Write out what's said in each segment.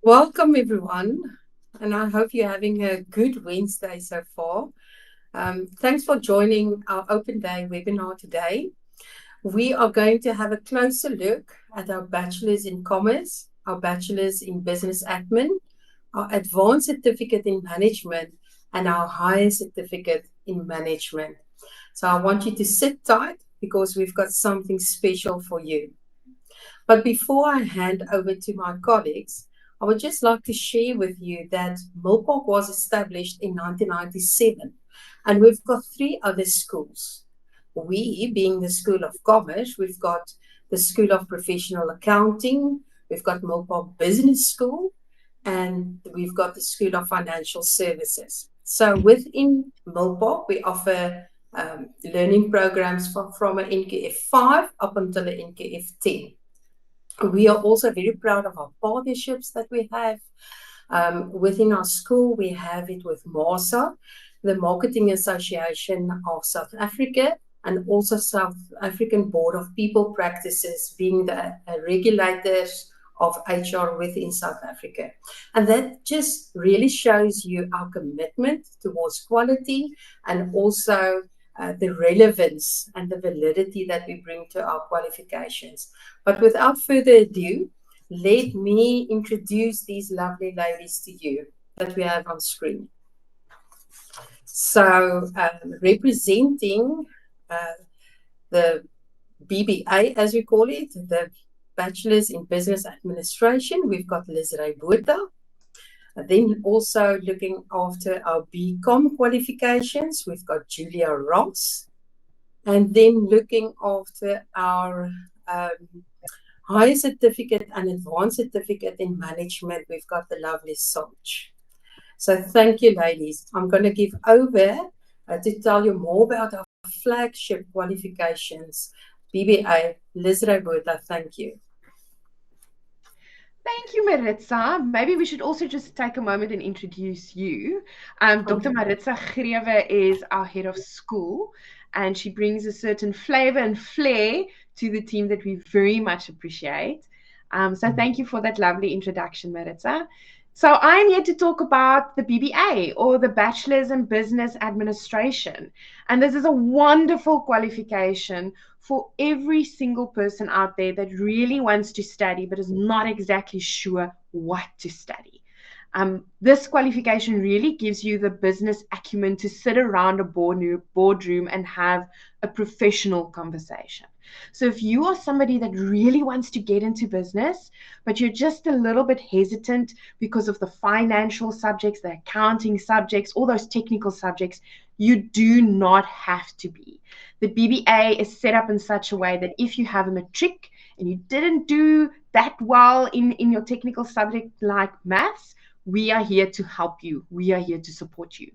Welcome, everyone, and I hope you're having a good Wednesday so far. Thanks for joining our Open Day webinar today. We are going to have a closer look at our Bachelors in Commerce, our Bachelors in Business Admin, our Advanced Certificate in Management, and our Higher Certificate in Management. So I want you to sit tight because we've got something special for you. But before I hand over to my colleagues, I would just like to share with you that Milpark was established in 1997, and we've got three other schools. We, being the School of Commerce, we've got the School of Professional Accounting, we've got Milpark Business School, and we've got the School of Financial Services. So within Milpark, we offer learning programs from an NKF 5 up until an NKF 10. We are also very proud of our partnerships that we have. Within our school, we have it with MASA, the Marketing Association of South Africa, and also South African Board of People Practices, being the regulators of HR within South Africa. And that just really shows you our commitment towards quality and also the relevance and the validity that we bring to our qualifications. But without further ado, let me introduce these lovely ladies to you that we have on screen. So representing the BBA, as we call it, the Bachelors in Business Administration, we've got Liz Grewe. Then also looking after our BCom qualifications, we've got Julia Ross. And then looking after our Higher Certificate and Advanced Certificate in Management, we've got the lovely Sonch. So thank you, ladies. I'm going to give over to tell you more about our flagship qualifications. BBA, Liz Grewe, thank you. Thank you, Maritsa. Maybe we should also just take a moment and introduce you. Dr. Maritsa Grewe is our head of school, and she brings a certain flavor and flair to the team that we very much appreciate. So thank you for that lovely introduction, Maritsa. So I'm here to talk about the BBA, or the Bachelor's in Business Administration. And this is a wonderful qualification for every single person out there that really wants to study but is not exactly sure what to study. This qualification really gives you the business acumen to sit around a boardroom and have a professional conversation. So if you are somebody that really wants to get into business, but you're just a little bit hesitant because of the financial subjects, the accounting subjects, all those technical subjects, you do not have to be. The BBA is set up in such a way that if you have a matric and you didn't do that well in your technical subject like maths, we are here to help you. We are here to support you.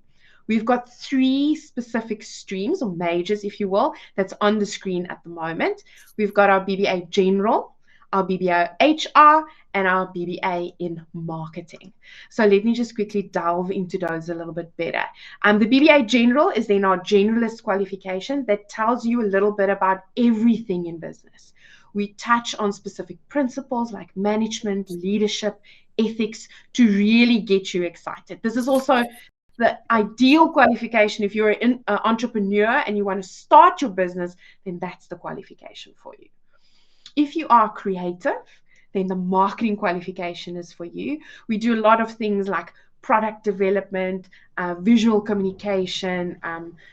We've got three specific streams, or majors, if you will, that's on the screen at the moment. We've got our BBA General, our BBA HR, and our BBA in Marketing. So let me just quickly delve into those a little bit better. The BBA General is then our generalist qualification that tells you a little bit about everything in business. We touch on specific principles like management, leadership, ethics to really get you excited. This is also the ideal qualification. If you're an entrepreneur and you want to start your business, then that's the qualification for you. If you are creative, then the marketing qualification is for you. We do a lot of things like product development, visual communication,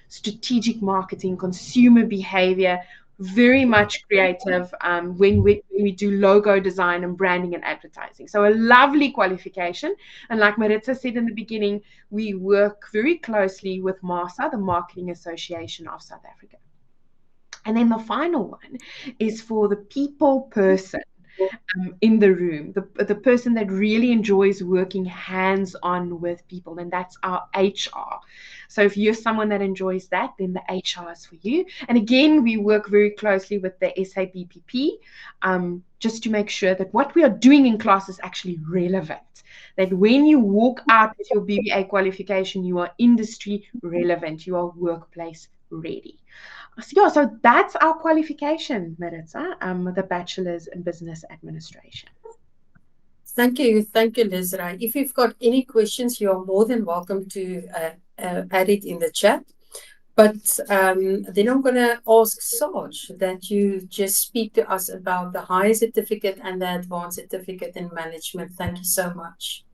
strategic marketing, consumer behavior, very much creative when we do logo design and branding and advertising. So a lovely qualification. And like Maritsa said in the beginning, we work very closely with MASA, the Marketing Association of South Africa. And then the final one is for the people person in the room, the person that really enjoys working hands-on with people, and that's our HR. So if you're someone that enjoys that, then the HR is for you. And again, we work very closely with the SABPP just to make sure that what we are doing in class is actually relevant. That when you walk out with your BBA qualification, you are industry relevant, you are workplace ready. So that's our qualification, Maritsa, the Bachelor's in Business Administration. Thank you, Lizra. If you've got any questions, you're more than welcome to add it in the chat. But then I'm going to ask Sarge that you just speak to us about the higher certificate and the advanced certificate in management. Thank you so much.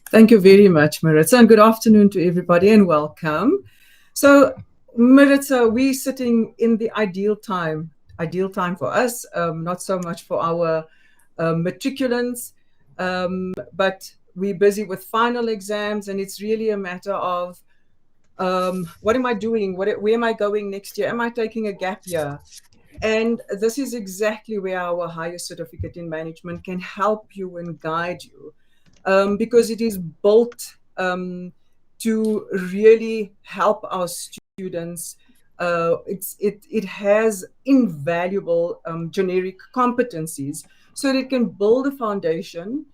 Thank you very much, Maritsa, and good afternoon to everybody and welcome. So, Maritsa, we're sitting in the ideal time for us, not so much for our matriculants, but we're busy with final exams, and it's really a matter of what am I doing? Where am I going next year? Am I taking a gap year? And this is exactly where our higher certificate in management can help you and guide you, because it is built to really help our students. It has invaluable generic competencies so that it can build a foundation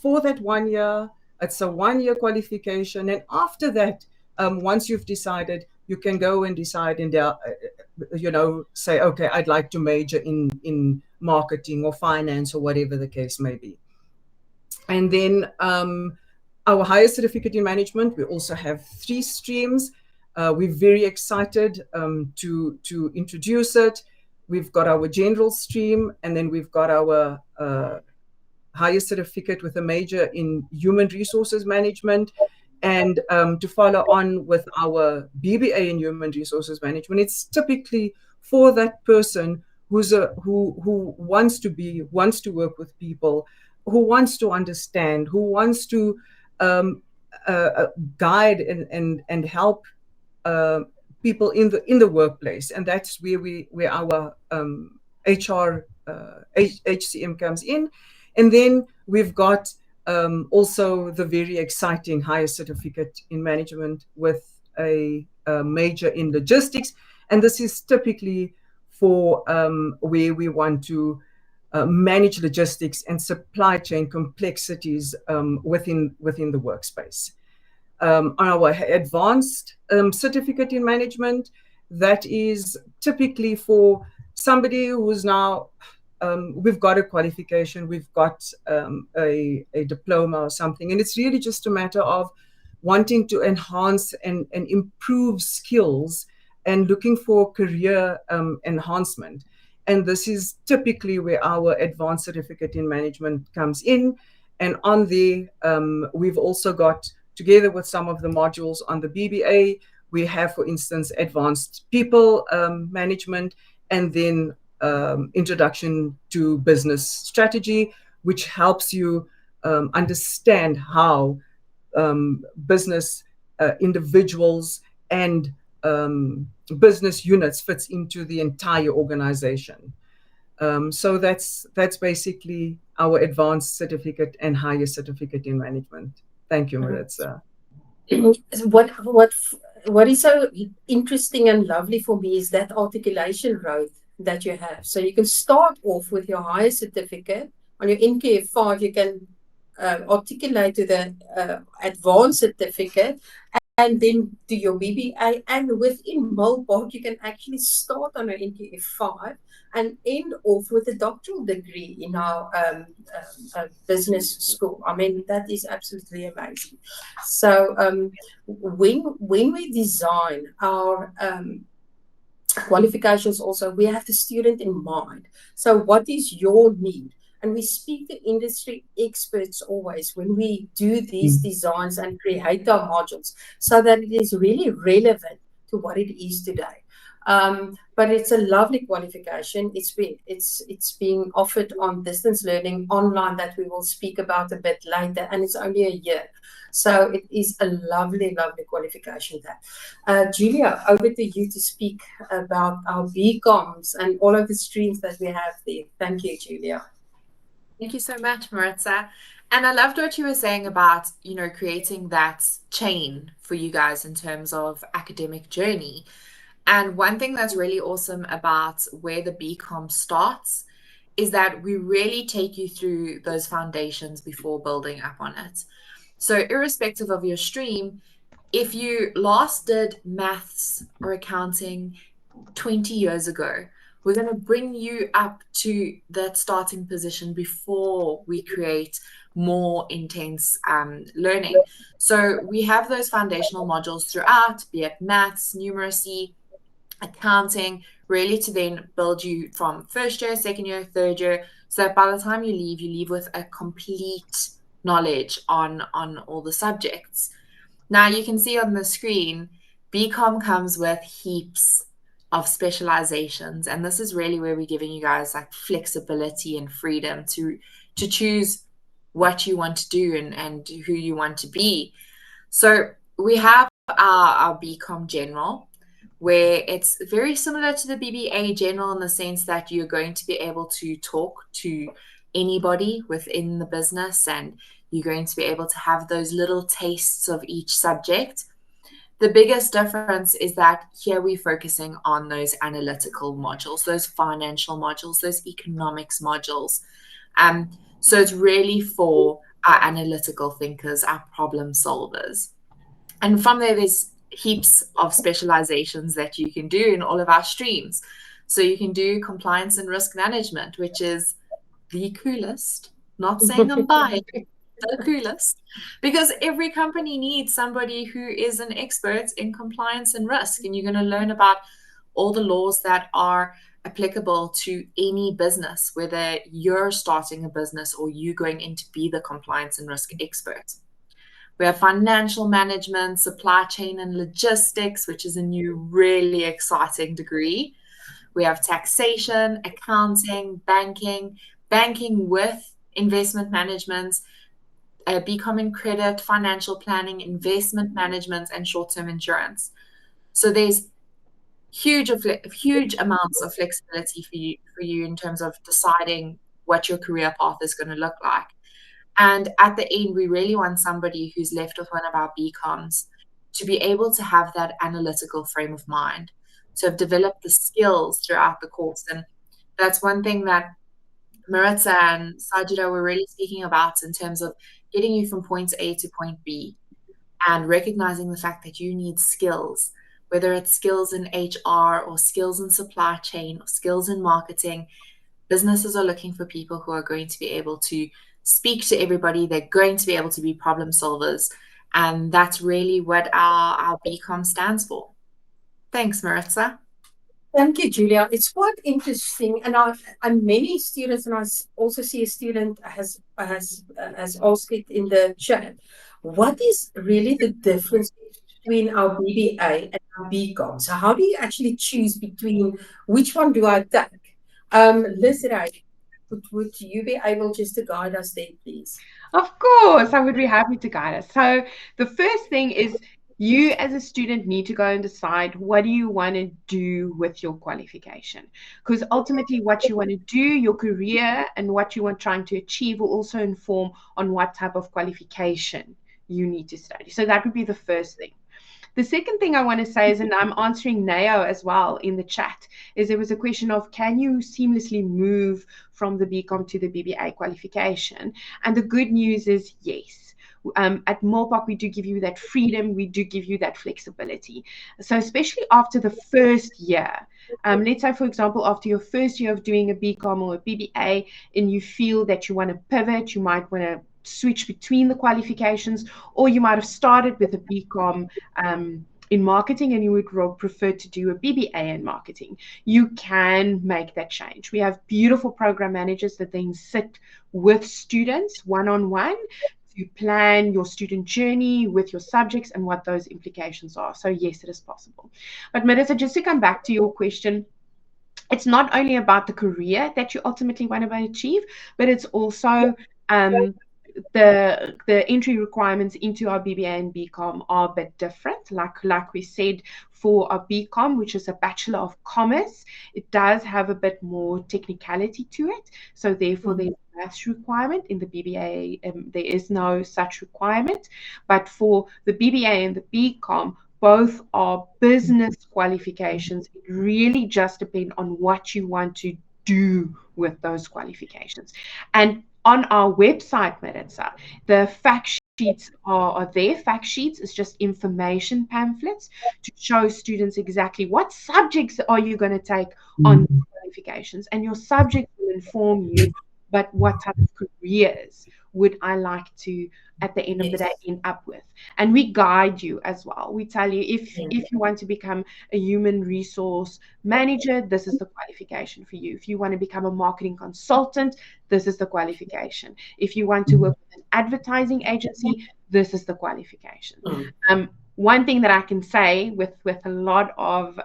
for that 1 year. It's a 1 year qualification, and after that, once you've decided, you can go and decide and say, okay, I'd like to major in marketing or finance or whatever the case may be. And then our higher certificate in management, we also have 3 streams. We're very excited to introduce it. We've got our general stream, and then we've got our higher certificate with a major in human resources management. And to follow on with our BBA in human resources management, it's typically for that person who wants to work with people, who wants to understand, who wants to guide and help people in the workplace, and that's where our HR HCM comes in. And then we've got also the very exciting higher certificate in management with a major in logistics, and this is typically for where we want to manage logistics and supply chain complexities within the workspace. On our advanced certificate in management, that is typically for somebody who's now we've got a qualification, we've got a diploma or something, and it's really just a matter of wanting to enhance and improve skills and looking for career enhancement. And this is typically where our advanced certificate in management comes in. And on there, we've also got, together with some of the modules on the BBA, we have, for instance, advanced people management, and then introduction to business strategy, which helps you understand how business individuals and business units fits into the entire organization. So that's basically our advanced certificate and higher certificate in management. Thank you, Maritsa. What is so interesting and lovely for me is that articulation road that you have. So you can start off with your higher certificate. On your NKF5, you can articulate to the advanced certificate, and then do your BBA. And within Milpark, you can actually start on your NKF5 and end off with a doctoral degree in our business school. I mean, that is absolutely amazing. So when we design our qualifications also, we have the student in mind. So what is your need? And we speak to industry experts always when we do these designs and create our modules so that it is really relevant to what it is today. But it's a lovely qualification. It's being offered on distance learning online that we will speak about a bit later, and it's only a year. So it is a lovely, lovely qualification there. Julia, over to you to speak about our BComs and all of the streams that we have there. Thank you, Julia. Thank you so much, Maritsa. And I loved what you were saying about, creating that chain for you guys in terms of academic journey. And one thing that's really awesome about where the BCom starts is that we really take you through those foundations before building up on it. So irrespective of your stream, if you last did maths or accounting 20 years ago, We're going to bring you up to that starting position before we create more intense learning. So we have those foundational modules throughout, be it maths, numeracy, accounting, really to then build you from first year, second year, third year, so that by the time you leave with a complete knowledge on all the subjects. Now you can see on the screen, BCom comes with heaps of specializations, and this is really where we're giving you guys like flexibility and freedom to choose what you want to do and who you want to be. So we have our BCom General, where it's very similar to the BBA General in the sense that you're going to be able to talk to anybody within the business, and you're going to be able to have those little tastes of each subject. The biggest difference is that here we're focusing on those analytical modules, those financial modules, those economics modules. So it's really for our analytical thinkers, our problem solvers. And from there's heaps of specializations that you can do in all of our streams. So you can do compliance and risk management, which is the coolest. Not saying I'm biased, the coolest, because every company needs somebody who is an expert in compliance and risk, and you're going to learn about all the laws that are applicable to any business, whether you're starting a business or you going in to be the compliance and risk expert. We have financial management, supply chain and logistics, which is a new, really exciting degree. We have taxation, accounting, banking with investment management, BCom in credit, financial planning, investment management, and short-term insurance. So there's huge amounts of flexibility for you in terms of deciding what your career path is going to look like. And at the end, we really want somebody who's left with one of our BComs to be able to have that analytical frame of mind, to have developed the skills throughout the course. And that's one thing that Maritsa and Sajida were really speaking about in terms of getting you from point A to point B and recognizing the fact that you need skills, whether it's skills in HR or skills in supply chain or skills in marketing. Businesses are looking for people who are going to be able to speak to everybody. They're going to be able to be problem solvers. And that's really what our BCom stands for. Thanks, Maritsa. Thank you, Julia. It's quite interesting, and many students, and I also see a student has asked it in the chat. What is really the difference between our BBA and our BCom? So how do you actually choose between which one do I take? Liz Ray, would you be able just to guide us there, please? Of course, I would be happy to guide us. So the first thing is you as a student need to go and decide what do you want to do with your qualification, because ultimately what you want to do, your career and what you want trying to achieve will also inform on what type of qualification you need to study. So that would be the first thing. The second thing I want to say is, and I'm answering Nao as well in the chat, is there was a question of can you seamlessly move from the BCom to the BBA qualification? And the good news is yes. At Milpark, we do give you that freedom. We do give you that flexibility. So especially after the first year, let's say, for example, after your first year of doing a BCom or a BBA, and you feel that you want to pivot, you might want to switch between the qualifications, or you might have started with a BCom in marketing and you would prefer to do a BBA in marketing. You can make that change. We have beautiful program managers that then sit with students one-on-one to plan your student journey with your subjects and what those implications are. So yes, it is possible. But Maritsa, just to come back to your question, it's not only about the career that you ultimately want to achieve, but it's also the entry requirements into our BBA and BCom are a bit different. Like we said, for our BCom, which is a Bachelor of Commerce, it does have a bit more technicality to it. So therefore, there's a maths requirement. In the BBA, there is no such requirement. But for the BBA and the BCom, both are business qualifications. It really just depends on what you want to do with those qualifications. And on our website, Maritsa, the fact sheets are there. Fact sheets is just information pamphlets to show students exactly what subjects are you going to take on the qualifications, and your subject will inform you, but what type of careers would I like to, at the end of the day, end up with? And we guide you as well. We tell you, if you want to become a human resource manager, this is the qualification for you. If you want to become a marketing consultant, this is the qualification. If you want to work with an advertising agency, this is the qualification. One thing that I can say with a lot of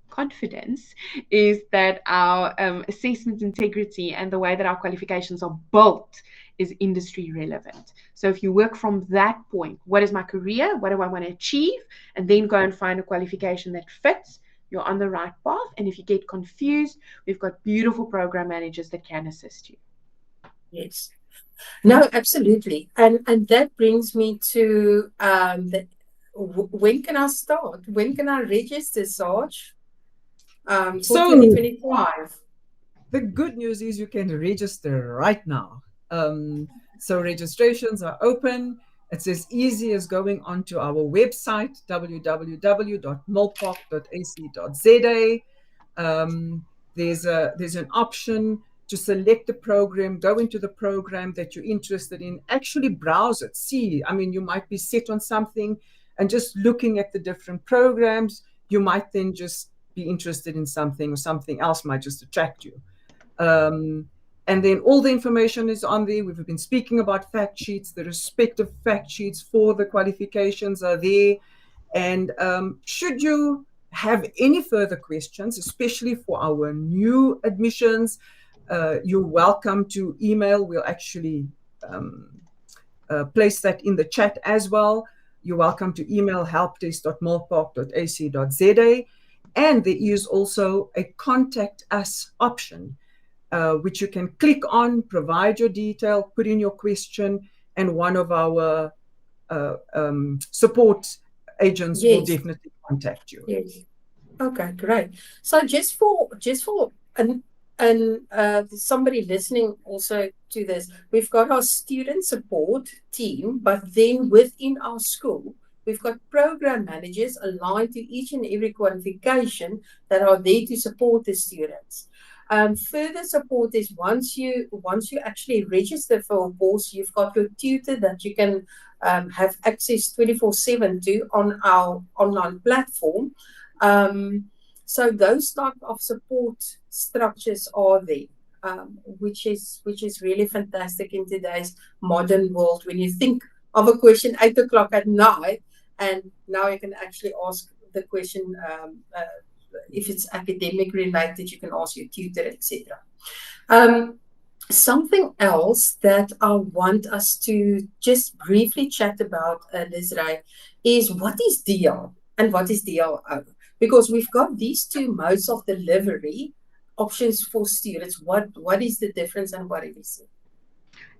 confidence is that our assessment integrity and the way that our qualifications are built is industry relevant. So if you work from that point, what is my career? What do I want to achieve? And then go and find a qualification that fits, you're on the right path. And if you get confused, we've got beautiful program managers that can assist you. Yes. No, absolutely. And that brings me to when can I start? When can I register, Sarge? For 2025. The good news is you can register right now. So registrations are open. It's as easy as going onto our website, www.milpark.ac.za. There's an option to select the program, go into the program that you're interested in, actually browse it, see. I mean, you might be set on something, and just looking at the different programs, you might then just be interested in something, or something else might just attract you. And then all the information is on there. We've been speaking about fact sheets. The respective fact sheets for the qualifications are there. And should you have any further questions, especially for our new admissions, you're welcome to email. We'll actually place that in the chat as well. You're welcome to email helpdesk.milpark.ac.za. And there is also a contact us option, which you can click on, provide your detail, put in your question, and one of our support agents will definitely contact you. Yes. Okay, great. So just for somebody listening also to this, we've got our student support team, but then within our school, we've got program managers aligned to each and every qualification that are there to support the students. Further support is once you actually register for a course, you've got your tutor that you can have access 24/7 to on our online platform. So those type of support structures are there, which is really fantastic in today's modern world. When you think of a question 8 o'clock at night, and now you can actually ask the question, if it's academic related, you can ask your tutor, etc. Something else that I want us to just briefly chat about, Desiree, is what is DL and what is DLO? Because we've got these two modes of delivery options for students. What is the difference and what it is?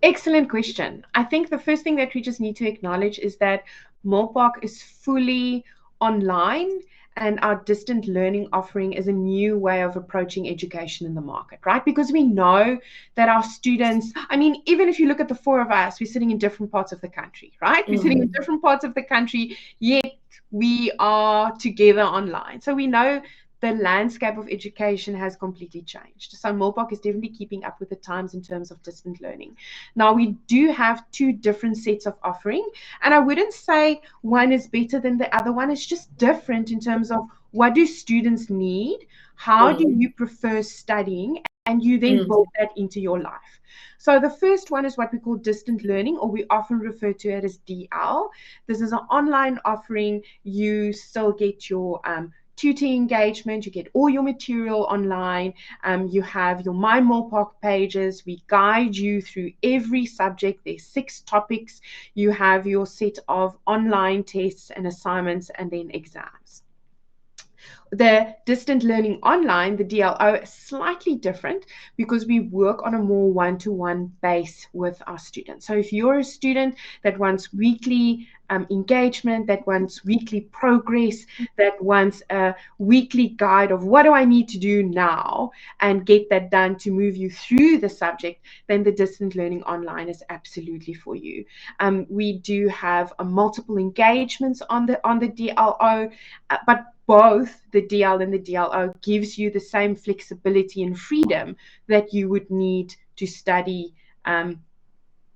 Excellent question. I think the first thing that we just need to acknowledge is that Milpark is fully online, and our distant learning offering is a new way of approaching education in the market, right? Because we know that our students, I mean, even if you look at the four of us, we're sitting in different parts of the country, right? We're sitting in different parts of the country, yet we are together online. So we know the landscape of education has completely changed. So Milpark is definitely keeping up with the times in terms of distant learning. Now, we do have two different sets of offering, and I wouldn't say one is better than the other one. It's just different in terms of what do students need, how do you prefer studying, and you then build that into your life. So the first one is what we call distant learning, or we often refer to it as DL. This is an online offering. You still get your tutor engagement, you get all your material online, you have your My Milpark pages, we guide you through every subject, there's 6 topics, you have your set of online tests and assignments and then exams. The distant learning online, the DLO, is slightly different because we work on a more one-to-one base with our students. So if you're a student that wants weekly engagement, that wants weekly progress, that wants a weekly guide of what do I need to do now and get that done to move you through the subject, then the distant learning online is absolutely for you. We do have multiple engagements on the DLO, but both the DL and the DLO gives you the same flexibility and freedom that you would need to study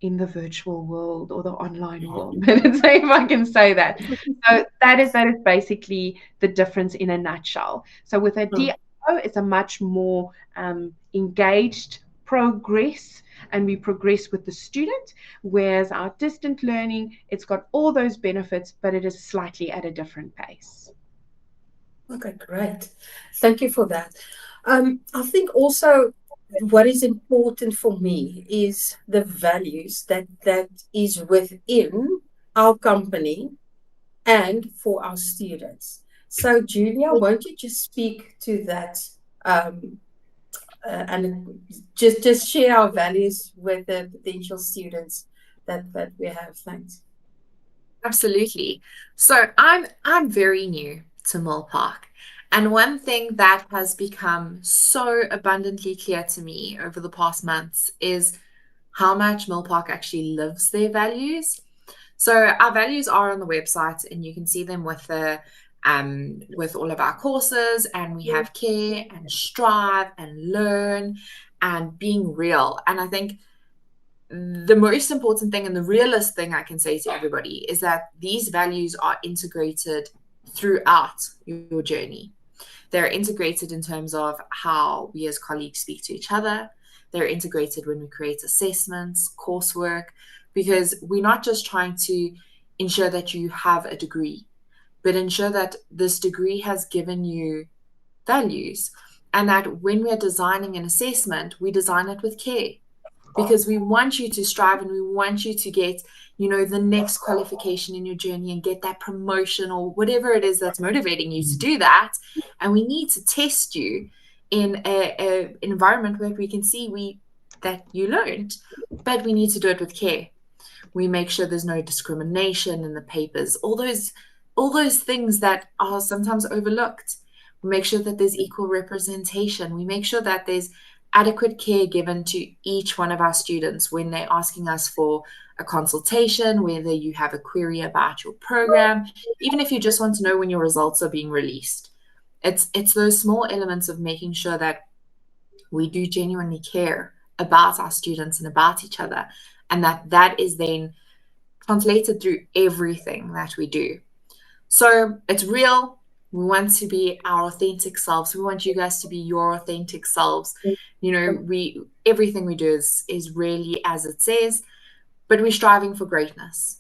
in the virtual world or the online world. Let's say, if I can say that. So that is basically the difference in a nutshell. So with a DLO, it's a much more engaged progress, and we progress with the student, whereas our distant learning, it's got all those benefits, but it is slightly at a different pace. Okay, great. Thank you for that. I think also what is important for me is the values that is within our company and for our students. So, Julia, won't you just speak to that and just share our values with the potential students that we have? Thanks. Absolutely. So I'm very new to Milpark. And one thing that has become so abundantly clear to me over the past months is how much Milpark actually lives their values. So our values are on the website, and you can see them with all of our courses, and we have care and strive and learn and being real. And I think the most important thing and the realest thing I can say to everybody is that these values are integrated throughout your journey. They're integrated in terms of how we as colleagues speak to each other. They're integrated when we create assessments, coursework, because we're not just trying to ensure that you have a degree, but ensure that this degree has given you values, and that when we're designing an assessment, we design it with care, because we want you to strive and we want you to get, the next qualification in your journey and get that promotion or whatever it is that's motivating you to do that. And we need to test you in an environment where we can see that you learned, but we need to do it with care. We make sure there's no discrimination in the papers, all those things that are sometimes overlooked. We make sure that there's equal representation. We make sure that there's adequate care given to each one of our students when they're asking us for a consultation, whether you have a query about your program, even if you just want to know when your results are being released. It's those small elements of making sure that we do genuinely care about our students and about each other, and that is then translated through everything that we do. So it's real. We want to be our authentic selves. We want you guys to be your authentic selves. Everything we do is really as it says, but we're striving for greatness.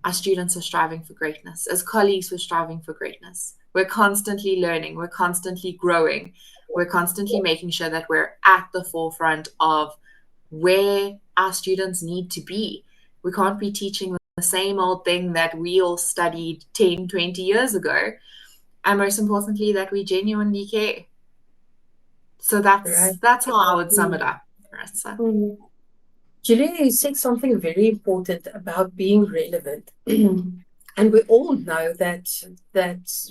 Our students are striving for greatness. As colleagues, we're striving for greatness. We're constantly learning. We're constantly growing. We're constantly making sure that we're at the forefront of where our students need to be. We can't be teaching the same old thing that we all studied 10, 20 years ago. And most importantly, that we genuinely care. So that's how I would sum it up, Maritsa. Julia, you said something very important about being relevant. And we all know that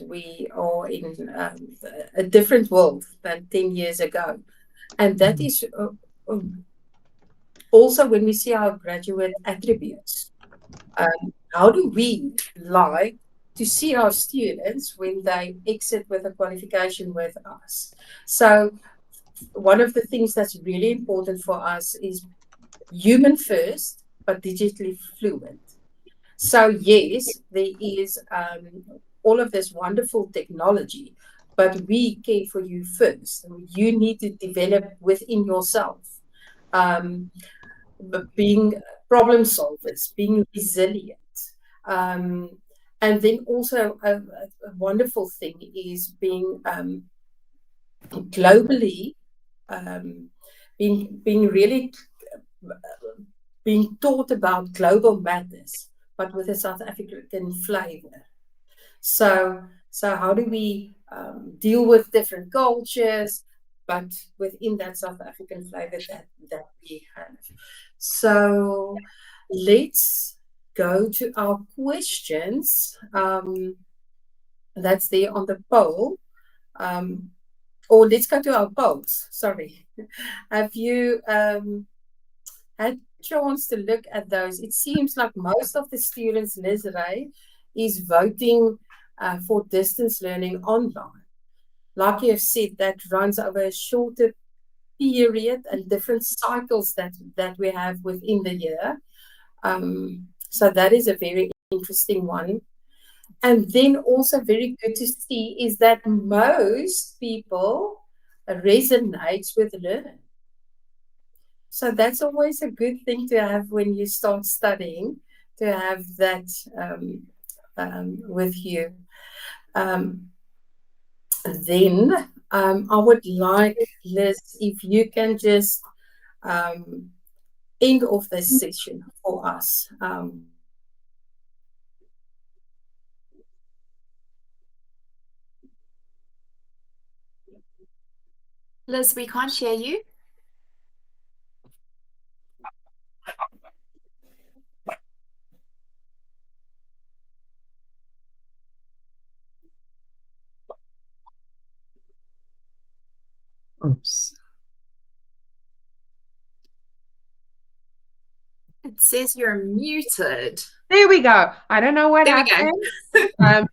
we are in a different world than 10 years ago. And that is also when we see our graduate attributes. How do we like to see our students when they exit with a qualification with us? So one of the things that's really important for us is human first, but digitally fluent. So yes, there is all of this wonderful technology, but we care for you first. You need to develop within yourself, being problem solvers, being resilient. And then also a wonderful thing is being globally, being really being taught about global matters, but with a South African flavor. So how do we deal with different cultures, but within that South African flavor that we have? So let's go to our questions. That's there on the poll. Or let's go to our polls. Sorry. Have you had chance to look at those? It seems like most of the students, Leslie, is voting for distance learning online. Like you have said, that runs over a shorter period and different cycles that we have within the year. So that is a very interesting one. And then also very good to see is that most people resonates with learning. So that's always a good thing to have when you start studying, to have that with you. Then I would like, Liz, if you can just end of this session for us. Liz, we can't hear you. Oops. It says you're muted. There we go. I don't know what There we happened.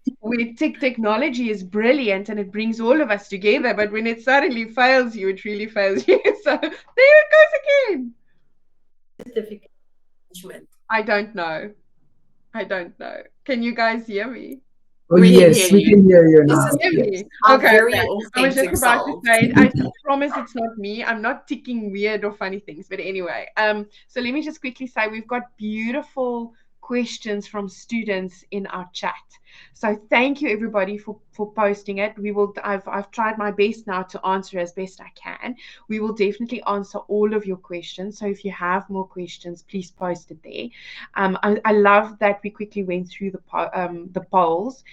Technology is brilliant and it brings all of us together, but when it suddenly fails you, it really fails you. So there it goes again. Certificate management. I don't know. Can you guys hear me? Oh, We can yes, hear we you. can hear you This now. is Hear Yes. me? our Okay, very okay. I was just authentic about to self. say it. I promise it's not me. I'm not ticking weird or funny things. But anyway, so let me just quickly say we've got beautiful questions from students in our chat. So thank you everybody for posting it. I've tried my best now to answer as best I can. We will definitely answer all of your questions. So if you have more questions, please post it there. I love that we quickly went through the polls.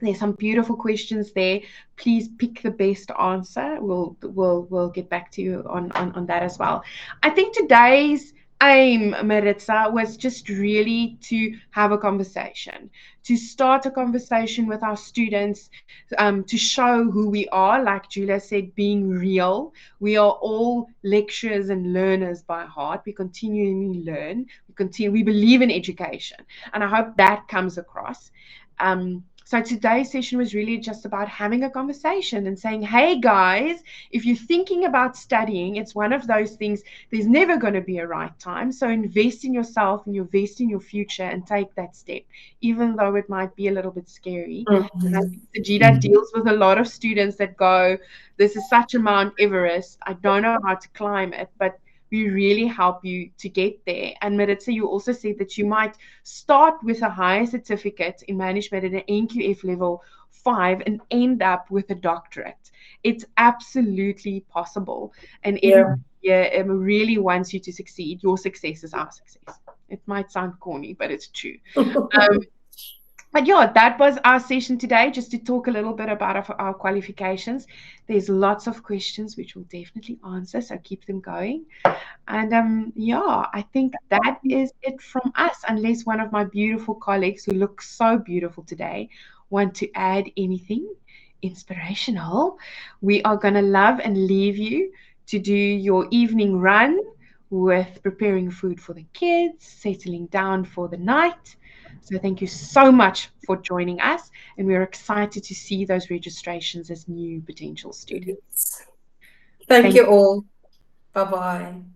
There's some beautiful questions there. Please pick the best answer. We'll get back to you on that as well. I think today's aim, Maritsa, was just really to have a conversation, to start a conversation with our students, to show who we are, like Julia said, being real. We are all lecturers and learners by heart. We continually learn. We believe in education, and I hope that comes across. So today's session was really just about having a conversation and saying, hey guys, if you're thinking about studying, it's one of those things, there's never going to be a right time. So invest in yourself and invest in your future and take that step, even though it might be a little bit scary. Sajida deals with a lot of students that go, this is such a Mount Everest. I don't know how to climb it, but we really help you to get there. And Maritsa, you also said that you might start with a higher certificate in management at an NQF level 5 and end up with a doctorate. It's absolutely possible. And everybody really wants you to succeed. Your success is our success. It might sound corny, but it's true. But yeah, that was our session today, just to talk a little bit about our qualifications. There's lots of questions which we'll definitely answer, so keep them going. And yeah, I think that is it from us, unless one of my beautiful colleagues who look so beautiful today want to add anything inspirational. We are going to love and leave you to do your evening run with preparing food for the kids, settling down for the night. So thank you so much for joining us, and we're excited to see those registrations as new potential students. Thank you all. Bye-bye.